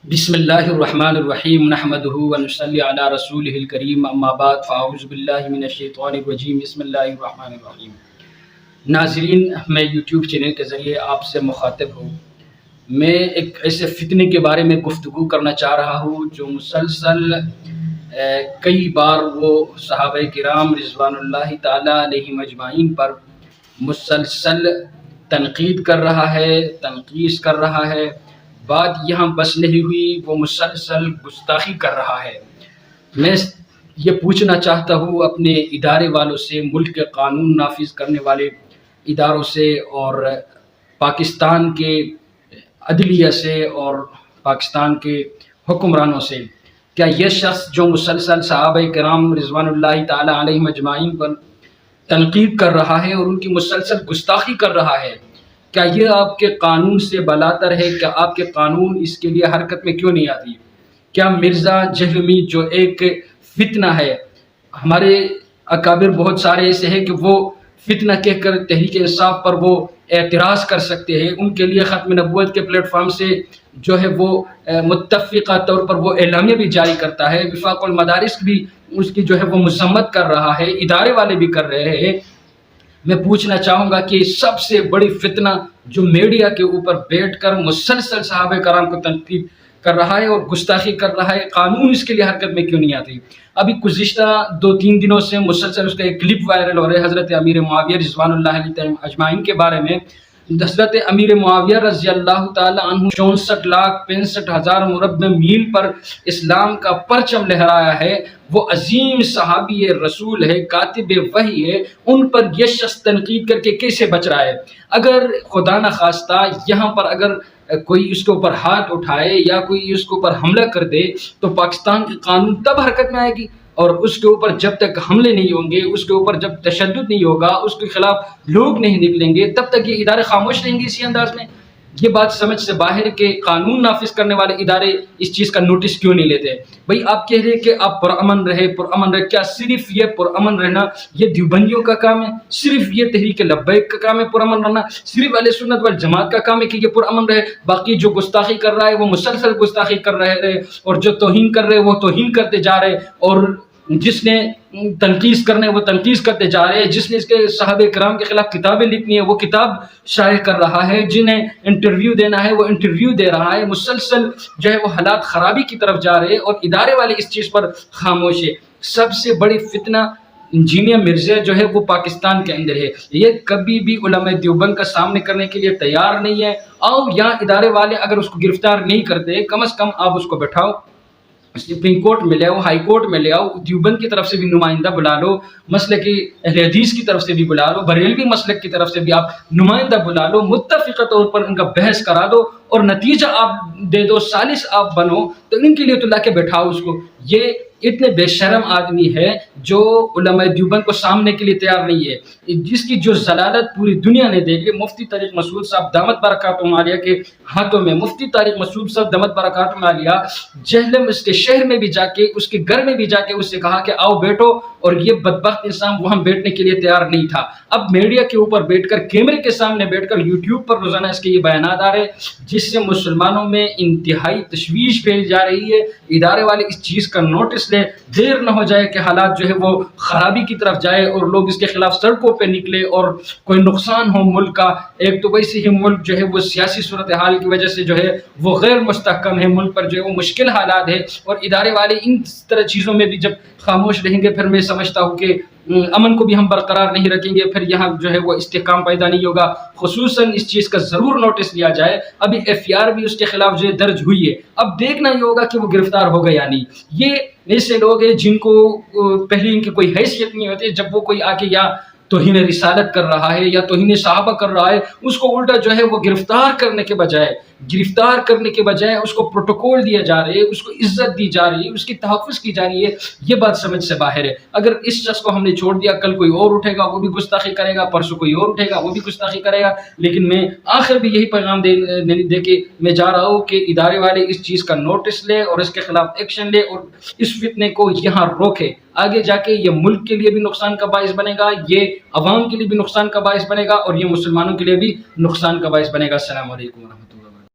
بسم اللہ الرحمن الرحیم نحمدہ ونصلی علی رسولہ الکریم اما بعد فاعوذ باللہ من الشیطان الرجیم بسم اللہ الرحمن الرحیم۔ ناظرین، میں یوٹیوب چینل کے ذریعے آپ سے مخاطب ہوں۔ میں ایک ایسے فتنے کے بارے میں گفتگو کرنا چاہ رہا ہوں جو مسلسل کئی بار وہ صحابہ کرام رضوان اللہ تعالیٰ علیہم اجمعین پر مسلسل تنقید کر رہا ہے، تنقیص کر رہا ہے۔ بات یہاں بس نہیں ہوئی، وہ مسلسل گستاخی کر رہا ہے۔ میں یہ پوچھنا چاہتا ہوں اپنے ادارے والوں سے، ملک کے قانون نافذ کرنے والے اداروں سے اور پاکستان کے عدلیہ سے اور پاکستان کے حکمرانوں سے، کیا یہ شخص جو مسلسل صحابہ کرام رضوان اللہ تعالیٰ علیہم اجمعین پر تنقید کر رہا ہے اور ان کی مسلسل گستاخی کر رہا ہے، کیا یہ آپ کے قانون سے بالاتر ہے؟ کیا آپ کے قانون اس کے لیے حرکت میں کیوں نہیں آتی؟ کیا مرزا جہلمی جو ایک فتنہ ہے، ہمارے اکابر بہت سارے ایسے ہیں کہ وہ فتنہ کہہ کر تحریک انصاف پر وہ اعتراض کر سکتے ہیں، ان کے لیے ختم نبوت کے پلیٹ فارم سے جو ہے وہ متفقہ طور پر وہ اعلامیہ بھی جاری کرتا ہے، وفاق المدارس بھی اس کی جو ہے وہ مذمت کر رہا ہے، ادارے والے بھی کر رہے ہیں۔ میں پوچھنا چاہوں گا کہ سب سے بڑی فتنہ جو میڈیا کے اوپر بیٹھ کر مسلسل صحابہ کرام کو تنقید کر رہا ہے اور گستاخی کر رہا ہے، قانون اس کے لیے حرکت میں کیوں نہیں آتی؟ ابھی گزشتہ 2-3 دنوں سے مسلسل اس کا ایک کلپ وائرل ہو رہا ہے حضرت امیر معاویہ رضوان اللہ علیہ اجمعین کے بارے میں۔ حضرت امیر معاویہ رضی اللہ تعالی عنہ 64,65,000 مربع میل پر اسلام کا پرچم لہرایا ہے، وہ عظیم صحابی رسول ہے، کاتب وحی ہے، ان پر یہ شخص تنقید کر کے کیسے بچ رہا ہے؟ اگر خدا نخواستہ یہاں پر اگر کوئی اس کے اوپر ہاتھ اٹھائے یا کوئی اس کے اوپر حملہ کر دے تو پاکستان کے قانون تب حرکت میں آئے گی، اور اس کے اوپر جب تک حملے نہیں ہوں گے، اس کے اوپر جب تشدد نہیں ہوگا، اس کے خلاف لوگ نہیں نکلیں گے، تب تک یہ ادارے خاموش رہیں گے اسی انداز میں۔ یہ بات سمجھ سے باہر کہ قانون نافذ کرنے والے ادارے اس چیز کا نوٹس کیوں نہیں لیتے؟ بھئی آپ کہہ رہے کہ آپ پرامن رہے، کیا صرف یہ پرامن رہنا یہ دیوبندیوں کا کام ہے؟ صرف یہ تحریک لبیک کا کام ہے پرامن رہنا؟ صرف اہل سنت والجماعت کا کام ہے کہ یہ پرامن رہے؟ باقی جو گستاخی کر رہا ہے وہ مسلسل گستاخی کر رہے، اور جو توہین کر رہے وہ توہین کرتے جا رہے، اور جس نے تنقید کرنے وہ تنقید کرتے جا رہے ہیں، جس نے اس کے صحابہ کرام کے خلاف کتابیں لکھنی ہے وہ کتاب شائع کر رہا ہے، جنہیں انٹرویو دینا ہے وہ انٹرویو دے رہا ہے، مسلسل جو ہے وہ حالات خرابی کی طرف جا رہے ہیں، اور ادارے والے اس چیز پر خاموش ہے۔ سب سے بڑی فتنہ انجینئر مرزا جو ہے وہ پاکستان کے اندر ہے، یہ کبھی بھی علماء دیوبند کا سامنے کرنے کے لیے تیار نہیں ہے۔ اور یہاں ادارے والے اگر اس کو گرفتار نہیں کرتے، کم از کم آپ اس کو بٹھاؤ، سپریم کورٹ میں لے آؤ، ہائی کورٹ میں لے آؤ، دیوبند کی طرف سے بھی نمائندہ بلا لو، مسلک اہل حدیث کی طرف سے بھی بلا لو، بریلوی مسلک کی طرف سے بھی آپ نمائندہ بلا لو، متفقہ طور پر ان کا بحث کرا دو اور نتیجہ آپ دے دو، ثالث آپ بنو، تو ان کے لیے تو لا کے بٹھاؤ اس کو۔ یہ اتنے بے شرم آدمی ہے جو علماء دیوبند کو سامنے کے لیے تیار نہیں ہے، جس کی جو ضلالت پوری دنیا نے دیکھ لی۔ مفتی طارق مسعود صاحب دامت برکاتہم عالیہ کے ہاتھوں میں، مفتی طارق مسعود صاحب دامت برکاتہم عالیہ جہلم اس کے شہر میں بھی جا کے، اس کے گھر میں بھی جا کے اس سے کہا کہ آؤ بیٹھو، اور یہ بدبخت انسان وہاں بیٹھنے کے لیے تیار نہیں تھا۔ اب میڈیا کے اوپر بیٹھ کر، کیمرے کے سامنے بیٹھ کر یوٹیوب پر روزانہ اس کے یہ بیانات آ رہے ہیں، جس سے مسلمانوں میں انتہائی تشویش پھیل جا رہی ہے۔ ادارے والے اس چیز کا نوٹس لیں، دیر نہ ہو جائے کہ حالات جو ہے وہ خرابی کی طرف جائے اور لوگ اس کے خلاف سڑکوں پہ نکلے اور کوئی نقصان ہو ملک کا۔ ایک تو ویسے ہی ملک جو ہے وہ سیاسی صورتحال کی وجہ سے جو ہے وہ غیر مستحکم ہے، ملک پر جو ہے وہ مشکل حالات ہے، اور ادارے والے ان طرح چیزوں میں بھی جب خاموش رہیں گے، پھر میں سمجھتا ہوں کہ امن کو بھی ہم برقرار نہیں رکھیں گے، پھر یہاں جو ہے وہ استحکام پیدا نہیں ہوگا۔ خصوصاً اس چیز کا ضرور نوٹس لیا جائے، ابھی FIR بھی اس کے خلاف جو ہے درج ہوئی ہے، اب دیکھنا یہ ہوگا کہ وہ گرفتار ہو گیا یا نہیں۔ یہ ایسے لوگ ہیں جن کو پہلے ان کی کوئی حیثیت نہیں ہوتی، جب وہ کوئی آ کے یا توہین رسالت کر رہا ہے یا توہین صحابہ کر رہا ہے، اس کو الٹا جو ہے وہ گرفتار کرنے کے بجائے اس کو پروٹوکول دیا جا رہا ہے، اس کو عزت دی جا رہی ہے، اس کی تحفظ کی جا رہی ہے۔ یہ بات سمجھ سے باہر ہے۔ اگر اس شخص کو ہم نے چھوڑ دیا، کل کوئی اور اٹھے گا وہ بھی گستاخی کرے گا، پرسوں کوئی اور اٹھے گا وہ بھی گستاخی کرے گا۔ لیکن میں آخر بھی یہی پیغام دے کے میں جا رہا ہوں کہ ادارے والے اس چیز کا نوٹس لے اور اس کے خلاف ایکشن لے اور اس فتنے کو یہاں روکے۔ آگے جا کے یہ ملک کے لیے بھی نقصان کا باعث بنے گا، یہ عوام کے لیے بھی نقصان کا باعث بنے گا، اور یہ مسلمانوں کے لیے بھی نقصان کا باعث بنے گا۔ السلام علیکم ورحمۃ اللہ۔